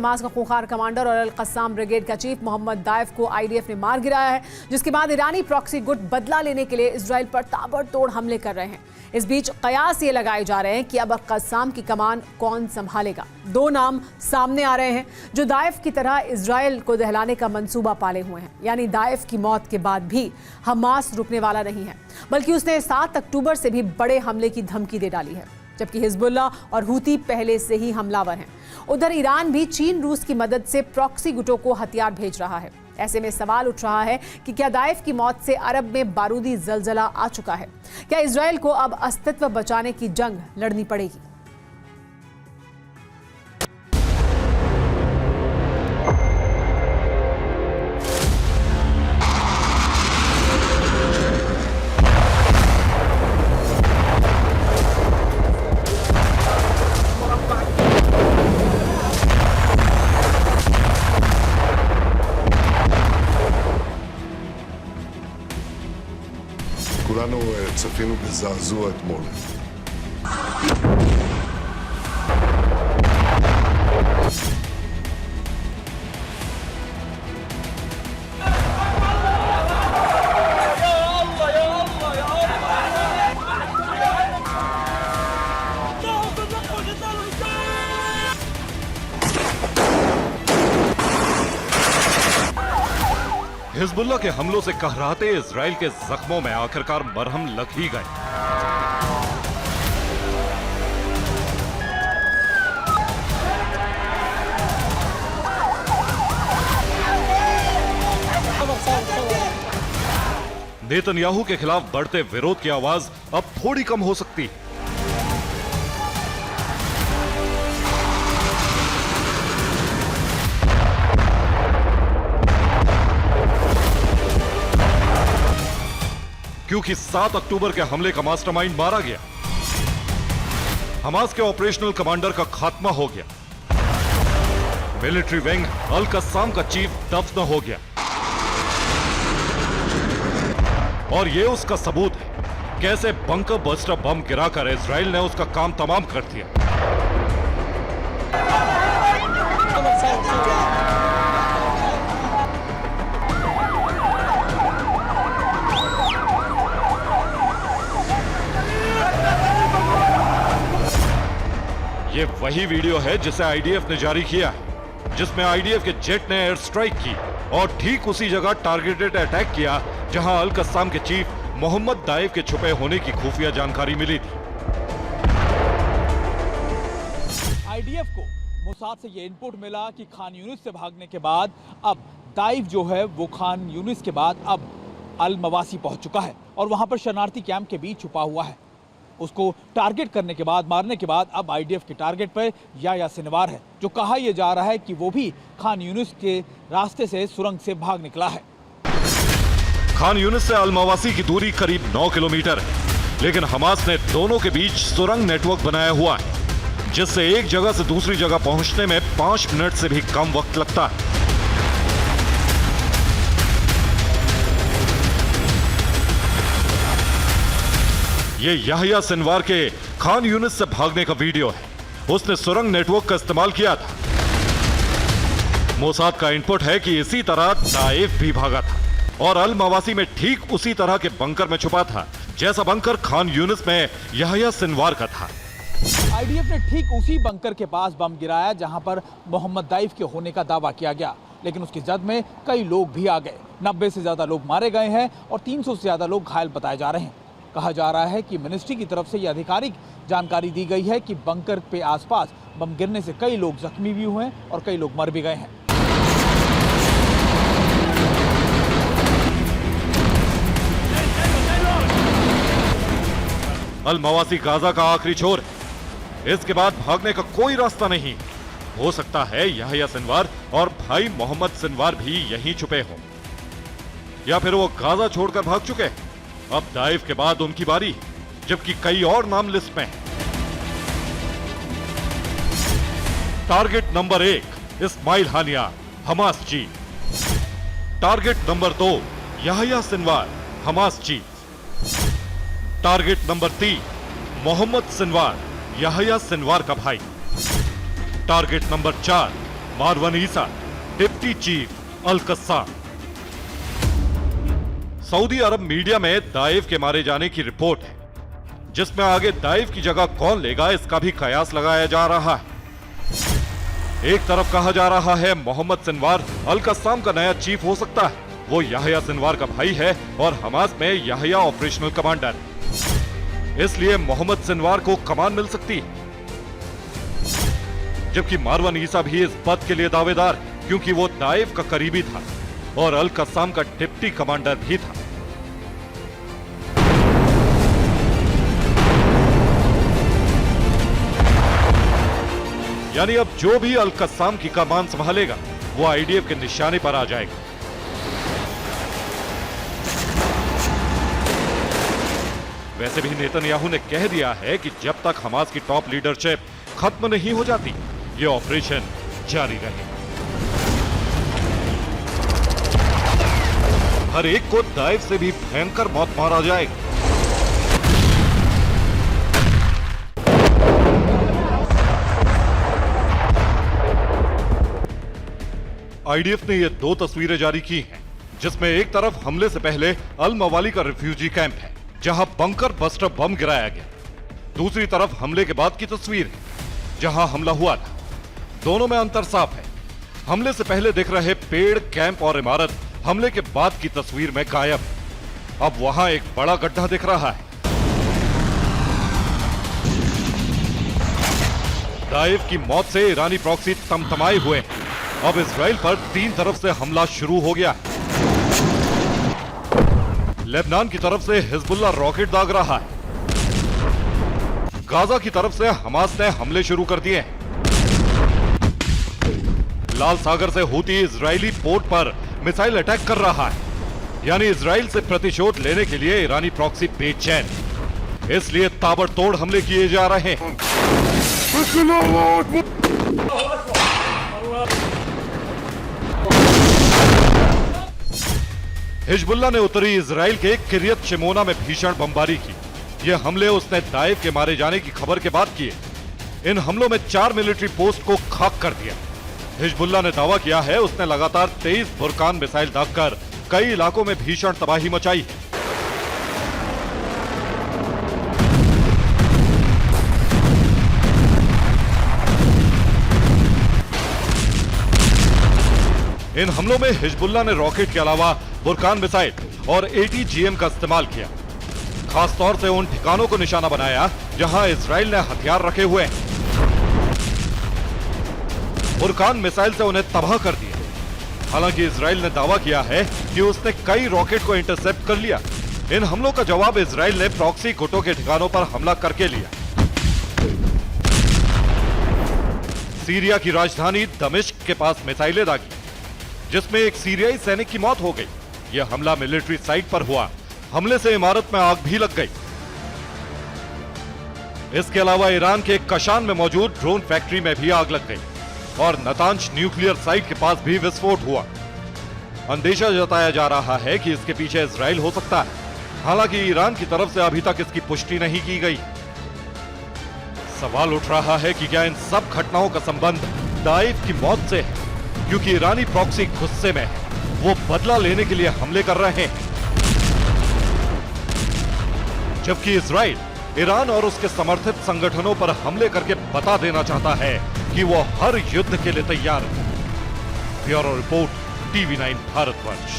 Hamas का खूंखार commander और अल कस्साम ब्रिगेड का चीफ मोहम्मद दाइफ को आईडीएफ ने मार गिराया है, जिसके बाद ईरानी प्रॉक्सी गुट बदला लेने के लिए इजराइल पर ताबड़तोड़ हमले कर रहे हैं। इस बीच कयास ये लगाए जा रहे हैं कि अब कस्साम की कमान कौन संभालेगा। दो नाम सामने आ रहे हैं जो दाइफ की तरह इजराइल को दहलाने का मंसूबा पाले हुए हैं। यानी दाइफ की मौत के बाद भी हमास रुकने वाला नहीं है, बल्कि उसने 7 अक्टूबर से भी बड़े हमले की धमकी दे डाली है, जबकि हिजबुल्लाह और हूती पहले से ही हमलावर हैं। उधर ईरान भी चीन रूस की मदद से प्रॉक्सी गुटों को हथियार भेज रहा है। ऐसे में सवाल उठ रहा है कि क्या दाइफ की मौत से अरब में बारूदी जलजला आ चुका है? क्या इजराइल को अब अस्तित्व बचाने की जंग लड़नी पड़ेगी? כולנו צפינו בזעזוע אתמול. हिजबुल्लाह के हमलों से कहराते इजराइल के जख्मों में आखिरकार मरहम लग ही गए। नेतन्याहू के खिलाफ बढ़ते विरोध की आवाज अब थोड़ी कम हो सकती है। क्योंकि 7 अक्टूबर के हमले का मास्टरमाइंड मारा गया, हमास के ऑपरेशनल कमांडर का खात्मा हो गया, मिलिट्री विंग अल कस्साम का चीफ दफन हो गया, और यह उसका सबूत है कैसे बंकर बस्टर बम गिराकर इजराइल ने उसका काम तमाम कर दिया। ये वही वीडियो है जिसे आईडीएफ ने जारी किया है, जिसमें आईडीएफ के जेट ने एयर स्ट्राइक की और ठीक उसी जगह टारगेटेड अटैक किया जहां अल कस्साम के चीफ मोहम्मद दाइफ के छुपे होने की खुफिया जानकारी मिली थी। आईडीएफ को मोसाद से ये इनपुट मिला कि खान यूनिस से भागने के बाद अब दाइफ जो है वो खान यूनिस के बाद अब अल मवासी पहुंच चुका है और वहां पर शरणार्थी कैंप के बीच छुपा हुआ है। उसको टारगेट करने के बाद, मारने के बाद अब आईडीएफ के टारगेट पर याह्या सिनवार है, जो कहा यह जा रहा है कि वो भी खान यूनिस के रास्ते से सुरंग से भाग निकला है। खान यूनिस से अल मवासी की दूरी करीब 9 किलोमीटर है, लेकिन हमास ने दोनों के बीच सुरंग नेटवर्क बनाया हुआ है, जिससे एक जगह से दूसरी जगह पहुंचने में 5 मिनट से भी कम वक्त लगता है। ये याह्या सिनवार के खान यूनिस से भागने का वीडियो है। उसने सुरंग नेटवर्क का इस्तेमाल किया था। मोसाद का इनपुट है कि इसी तरह दाइफ भी भागा था और अल मवासी में ठीक उसी तरह के बंकर में छुपा था जैसा बंकर खान यूनिस में याह्या सिनवार का था। आईडीएफ ने ठीक उसी बंकर के पास बम गिराया जहां पर मोहम्मद दाइफ के होने का दावा किया गया, लेकिन उसकी जद में कई लोग भी आ गए। 90 से ज्यादा लोग मारे गए हैं और 300 से ज्यादा लोग घायल बताए जा रहे हैं। कहा जा रहा है कि मिनिस्ट्री की तरफ से यह आधिकारिक जानकारी दी गई है कि बंकर पे आसपास बम गिरने से कई लोग जख्मी भी हुए हैं और कई लोग मर भी गए हैं। अल मवासी गाजा का आखिरी छोर है। इसके बाद भागने का कोई रास्ता नहीं। हो सकता है याह्या सिनवार और भाई मोहम्मद सिनवार भी यहीं छुपे हों, या फिर वो गाजा छोड़कर भाग चुके हैं। अब दाइफ के बाद उनकी बारी, जबकि कई और नाम लिस्ट में हैं। Target number 1 Ismail Haniyeh, Hamas chief. Target number 2 Yahya Sinwar, Hamas chief. Target number 3 Mohammed Sinwar, Yahya Sinwar का भाई। Target number 4 Marwan Issa, deputy chief al Qassam. Saudi Arab media में दाइफ के मारे जाने की report है, जिसमें आगे दाइफ की जगह कौन लेगा इसका भी कयास लगाया जा रहा है। एक तरफ कहा जा रहा है मोहम्मद सिनवार अल कस्साम का नया चीफ हो सकता है। वो याहिया सिनवार का भाई है और हमास में याहिया ऑपरेशनल कमांडर है, इसलिए मोहम्मद सिनवार को कमान मिल सकती है। जबकि मारवन ईसा भी इस पद के लिए दावेदार है, क्योंकि वो दाइफ का करीबी था और अल कस्साम का डिप्टी कमांडर भी था। यानी अब जो भी अल कस्साम की कमान संभालेगा वो आईडीएफ के निशाने पर आ जाएगा। वैसे भी नेतन्याहू ने कह दिया है कि जब तक हमास की टॉप लीडरशिप खत्म नहीं हो जाती, ये ऑपरेशन जारी रहेगा। हर एक को दाइफ से भी भयंकर मौत मारा जाएगा। आईडीएफ ने ये 2 तस्वीरें जारी की हैं, जिसमें एक तरफ हमले से पहले अल मवाली का रिफ्यूजी कैंप है, जहां बंकर बस्टर बम गिराया गया। दूसरी तरफ हमले के बाद की तस्वीर है, जहां हमला हुआ था। दोनों में अंतर साफ है। हमले से पहले दिख रहे पेड़, कैंप और इमारत हमले के बाद की तस्वीर में गायब। अब वहां एक बड़ा गड्ढा दिख रहा है। दाइफ की मौत से ईरानी प्रॉक्सी तमतमाए हुए हैं। अब इजराइल पर 3 तरफ से हमला शुरू हो गया। लेबनान की तरफ से हिजबुल्लाह रॉकेट दाग रहा है। गाजा की तरफ से हमास ने हमले शुरू कर दिए हैं। लाल सागर से हूती इजरायली पोर्ट पर मिसाइल अटैक कर रहा है। यानी इजराइल से प्रतिशोध लेने के लिए ईरानी प्रॉक्सी बेचैन, इसलिए ताबड़तोड़ हमले किए जा रहे हैं। हिजबुल्लाह ने उत्तरी इजराइल के किरियत शिमोना में भीषण बमबारी की। ये हमले उसने दाइफ के मारे जाने की खबर के बाद किए। इन हमलों में 4 मिलिट्री पोस्ट को खाक कर दिया। हिजबुल्लाह ने दावा किया है उसने लगातार 23 बुरकान मिसाइल दागकर कई इलाकों में भीषण तबाही मचाई है। इन हमलों में हिजबुल्लाह ने रॉकेट के अलावा बुरकान मिसाइल और ATGM का इस्तेमाल किया। खासतौर से उन ठिकानों को निशाना बनाया जहां इजराइल ने हथियार रखे हुए हैं। बुरकान मिसाइल से उन्हें तबाह कर दिया। हालांकि इजराइल ने दावा किया है कि उसने कई रॉकेट को इंटरसेप्ट कर लिया। इन हमलों का जवाब इजराइल ने प्रॉक्सी गुटों के ठिकानों पर हमला करके लिया। सीरिया की राजधानी दमिश्क के पास मिसाइलें दागी, जिसमें एक सीरियाई सैनिक की मौत हो गई। यह हमला मिलिट्री साइट पर हुआ। हमले से इमारत में आग भी लग गई। इसके अलावा ईरान के कशान में मौजूद ड्रोन फैक्ट्री में भी आग लग गई और नतांज न्यूक्लियर साइट के पास भी विस्फोट हुआ। अंदेशा जताया जा रहा है कि इसके पीछे इजराइल हो सकता है। हालांकि ईरान की तरफ से अभी तक इसकी पुष्टि नहीं की गई। सवाल उठ रहा है कि क्या इन सब घटनाओं का संबंध दाइफ की मौत से है, क्योंकि ईरानी प्रॉक्सी गुस्से में है। वो बदला लेने के लिए हमले कर रहे हैं, जबकि इजराइल ईरान और उसके समर्थित संगठनों पर हमले करके बता देना चाहता है कि वो हर युद्ध के लिए तैयार है। Bureau report, TV9 Bharatvarsh.